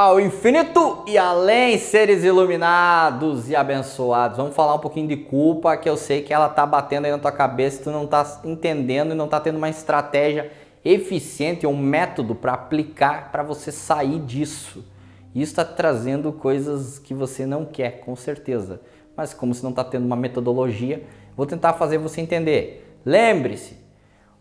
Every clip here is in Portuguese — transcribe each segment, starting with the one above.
Ao infinito e além, seres iluminados e abençoados. Vamos falar um pouquinho de culpa, que eu sei que ela tá batendo aí na tua cabeça, tu não tá entendendo e não tá tendo uma estratégia eficiente, um método para aplicar para você sair disso. Isso está trazendo coisas que você não quer, com certeza. Mas como você não está tendo uma metodologia, vou tentar fazer você entender. Lembre-se,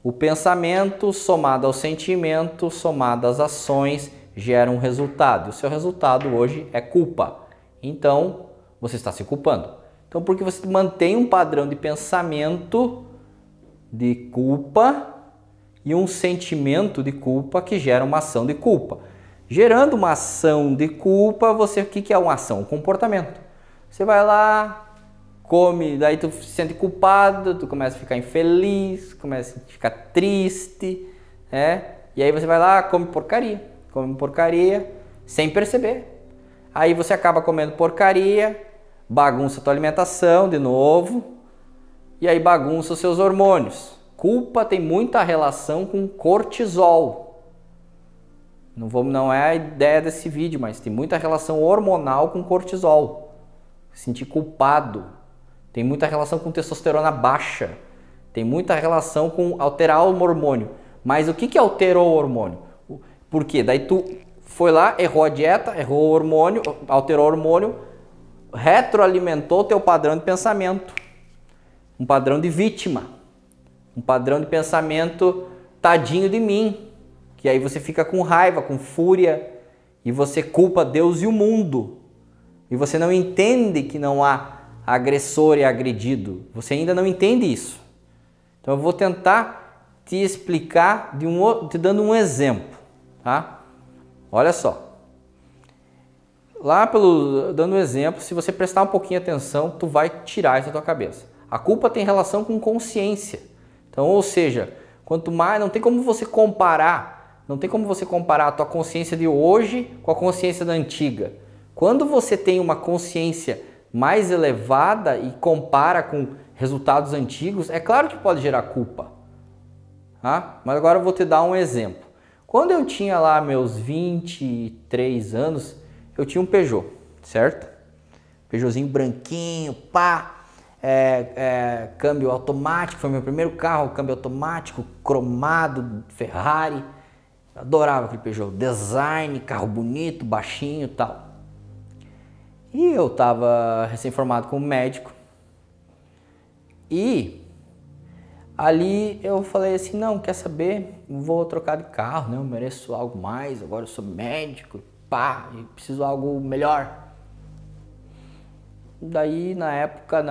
o pensamento somado ao sentimento, somado às ações, gera um resultado. E o seu resultado hoje é culpa. Então, você está se culpando. Então, porque você mantém um padrão de pensamento de culpa e um sentimento de culpa que gera uma ação de culpa. Gerando uma ação de culpa, o que é uma ação? Um comportamento. Você vai lá, come, daí tu se sente culpado, tu começa a ficar infeliz, começa a ficar triste, e aí você vai lá, come porcaria, sem perceber. Aí você acaba comendo porcaria, bagunça a tua alimentação de novo, e aí bagunça os seus hormônios. Culpa tem muita relação com cortisol. Não é a ideia desse vídeo, mas tem muita relação hormonal com cortisol. Sentir culpado. Tem muita relação com testosterona baixa. Tem muita relação com alterar o hormônio. Mas o que alterou o hormônio? Por quê? Daí tu foi lá, errou a dieta, errou o hormônio, alterou o hormônio, retroalimentou o teu padrão de pensamento. Um padrão de vítima. Um padrão de pensamento tadinho de mim. Que aí você fica com raiva, com fúria, e você culpa Deus e o mundo. E você não entende que não há agressor e agredido. Você ainda não entende isso. Então eu vou tentar te explicar te dando um exemplo, tá? Olha só. Dando um exemplo, se você prestar um pouquinho de atenção, tu vai tirar isso da tua cabeça. A culpa tem relação com consciência. Então, ou seja, quanto mais, não tem como você comparar a tua consciência de hoje com a consciência da antiga. Quando você tem uma consciência mais elevada e compara com resultados antigos, é claro que pode gerar culpa. Tá? Mas agora eu vou te dar um exemplo. Quando eu tinha lá meus 23 anos, eu tinha um Peugeot, certo? Peugeotzinho branquinho, câmbio automático, foi meu primeiro carro, câmbio automático, cromado, Ferrari. Adorava aquele Peugeot, design, carro bonito, baixinho e tal. E eu estava recém-formado como médico. E ali eu falei assim, não, quer saber? Vou trocar de carro, né? Eu mereço algo mais, agora eu sou médico, e preciso de algo melhor. Daí na época,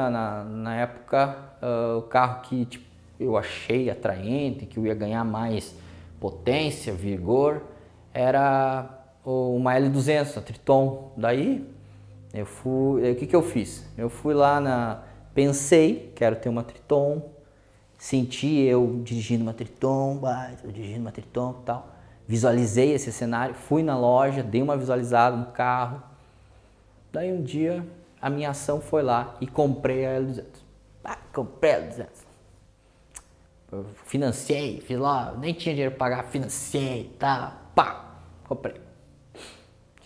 o carro que eu achei atraente, que eu ia ganhar mais potência, vigor, era uma L200, a Triton. Daí o que eu fiz? Eu fui lá pensei, quero ter uma Triton, senti eu dirigindo uma Triton, e tal. Visualizei esse cenário, fui na loja, dei uma visualizada no carro. Daí um dia a minha ação foi lá e comprei a L200. Comprei a L200. Eu financiei, fiz lá, nem tinha dinheiro para pagar, financiei e tal, comprei.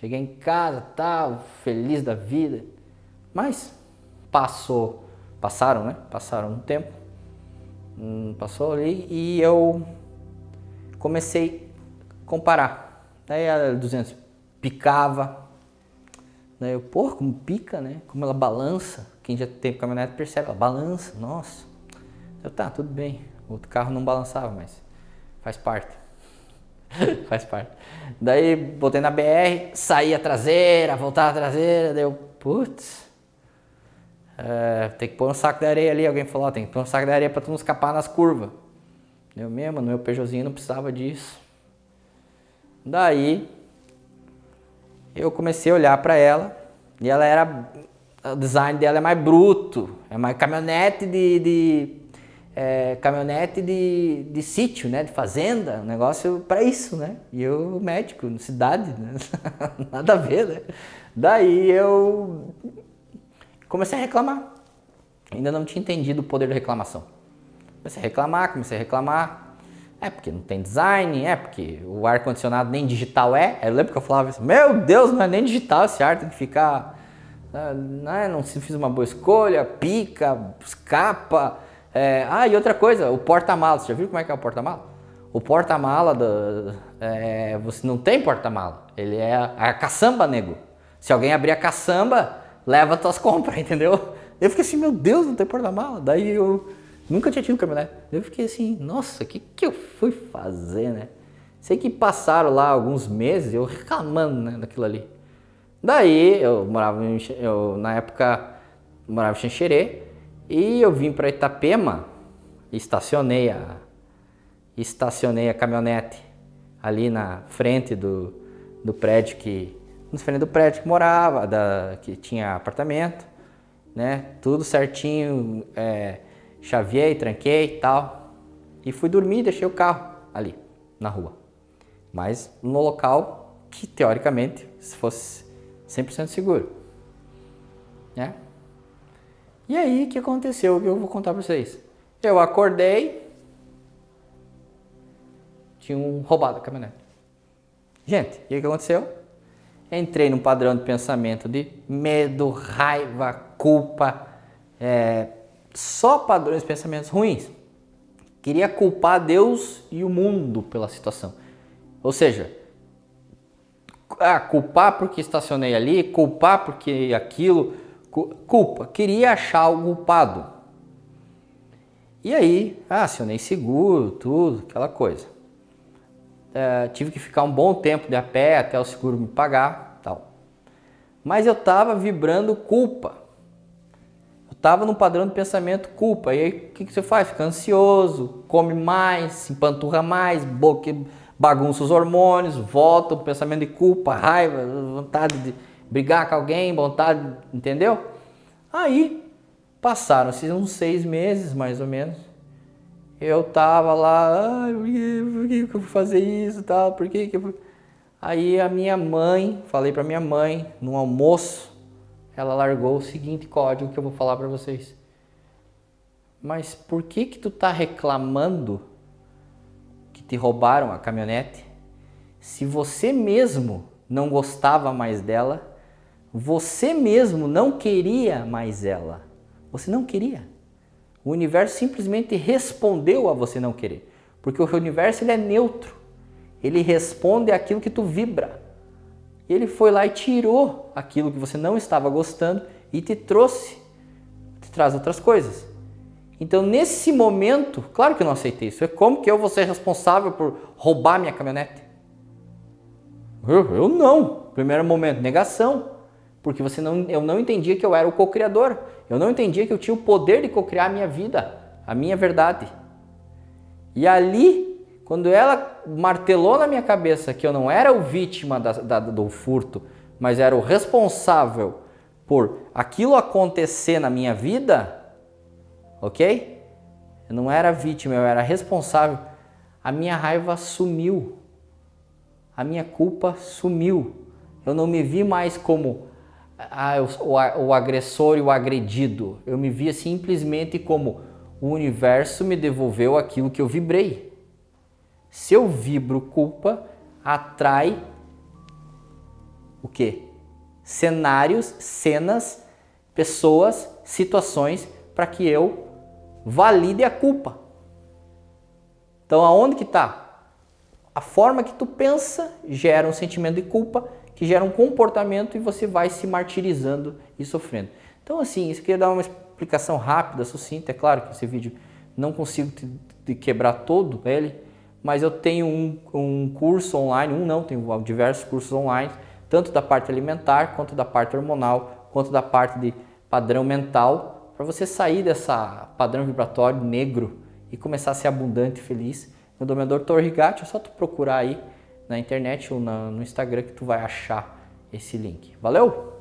Cheguei em casa, tal, feliz da vida, mas passaram um tempo, passou ali e eu comecei a comparar. Daí a 200 picava, daí eu, como pica, né? Como ela balança, quem já teve caminhonete percebe, ela balança, nossa. Eu, tá, tudo bem. O outro carro não balançava, mas faz parte. Faz parte. Daí botei na BR, saí a traseira, voltava a traseira, daí eu, tem que pôr um saco de areia ali. Alguém falou, tem que pôr um saco de areia pra tu não escapar nas curvas. Eu mesmo, no meu Peugeotzinho não precisava disso. Daí eu comecei a olhar pra ela e o design dela é mais bruto, é mais caminhonete de sítio, né, de fazenda, um negócio para isso, né? E eu médico, cidade, né? Nada a ver, né? Daí eu comecei a reclamar. Ainda não tinha entendido o poder da reclamação. Comecei a reclamar. É porque não tem design, é porque o ar-condicionado nem digital é. Eu lembro que eu falava assim, meu Deus, não é nem digital esse ar, tem que ficar... Não se fiz uma boa escolha, pica, escapa. E outra coisa, o porta-mala, você já viu como é que é o porta-mala? O porta-mala, você não tem porta-mala, ele é a caçamba, nego. Se alguém abrir a caçamba, leva tuas compras, entendeu? Eu fiquei assim, meu Deus, não tem porta-mala. Daí eu nunca tinha tido caminhonete. Eu fiquei assim, nossa, o que eu fui fazer, né? Sei que passaram lá alguns meses eu reclamando, né, daquilo ali. Daí eu morava na época morava em Xanxerê e eu vim para Itapema e estacionei a caminhonete ali na frente do prédio que morava, que tinha apartamento, né? Tudo certinho, chaveei, tranquei e tal. E fui dormir, deixei o carro ali na rua. Mas no local que teoricamente se fosse 100% seguro, né? E aí, o que aconteceu? Eu vou contar pra vocês. Eu acordei, tinham roubado a caminhonete. Gente, o que aconteceu? Entrei num padrão de pensamento de medo, raiva, culpa, só padrões de pensamentos ruins. Queria culpar Deus e o mundo pela situação. Ou seja, culpar porque estacionei ali, culpar porque aquilo, culpa, queria achar o culpado. E aí, acionei seguro, tudo, aquela coisa. Tive que ficar um bom tempo de a pé até o seguro me pagar, tal. Mas eu estava vibrando culpa. Eu estava num padrão de pensamento culpa. E aí, o que você faz? Fica ansioso, come mais, se empanturra mais, bagunça os hormônios, volta o pensamento de culpa, raiva, vontade de brigar com alguém, vontade, entendeu? Aí, passaram-se uns 6 meses, mais ou menos. Eu tava lá, por que eu vou fazer isso e tal, por que eu... Aí a minha mãe, falei pra minha mãe, no almoço, ela largou o seguinte código que eu vou falar pra vocês. Mas por que tu tá reclamando que te roubaram a caminhonete, se você mesmo não gostava mais dela, você mesmo não queria mais ela? Você não queria. O universo simplesmente respondeu a você não querer. Porque o universo ele é neutro. Ele responde àquilo que tu vibra. Ele foi lá e tirou aquilo que você não estava gostando e te traz outras coisas. Então, nesse momento, claro que eu não aceitei isso. É como que eu vou ser responsável por roubar minha caminhonete? Eu não. Primeiro momento, negação. Porque eu não entendia que eu era o co-criador. Eu não entendia que eu tinha o poder de co-criar a minha vida, a minha verdade. E ali, quando ela martelou na minha cabeça que eu não era o vítima do furto, mas era o responsável por aquilo acontecer na minha vida, ok? Eu não era vítima, eu era responsável. A minha raiva sumiu. A minha culpa sumiu. Eu não me vi mais como o agressor e o agredido. Eu me via simplesmente como o universo me devolveu aquilo que eu vibrei. Se eu vibro culpa, atrai o quê? Cenários, cenas, pessoas, situações para que eu valide a culpa. Então aonde que está? A forma que tu pensa gera um sentimento de culpa, que gera um comportamento e você vai se martirizando e sofrendo. Então assim, isso aqui é dar uma explicação rápida, sucinta. É claro que esse vídeo não consigo te quebrar todo ele, mas eu tenho um curso online, tenho diversos cursos online, tanto da parte alimentar, quanto da parte hormonal, quanto da parte de padrão mental, para você sair dessa padrão vibratório negro e começar a ser abundante e feliz. Meu nome é Dr. Rigatti, é só tu procurar aí na internet ou no Instagram que tu vai achar esse link. Valeu?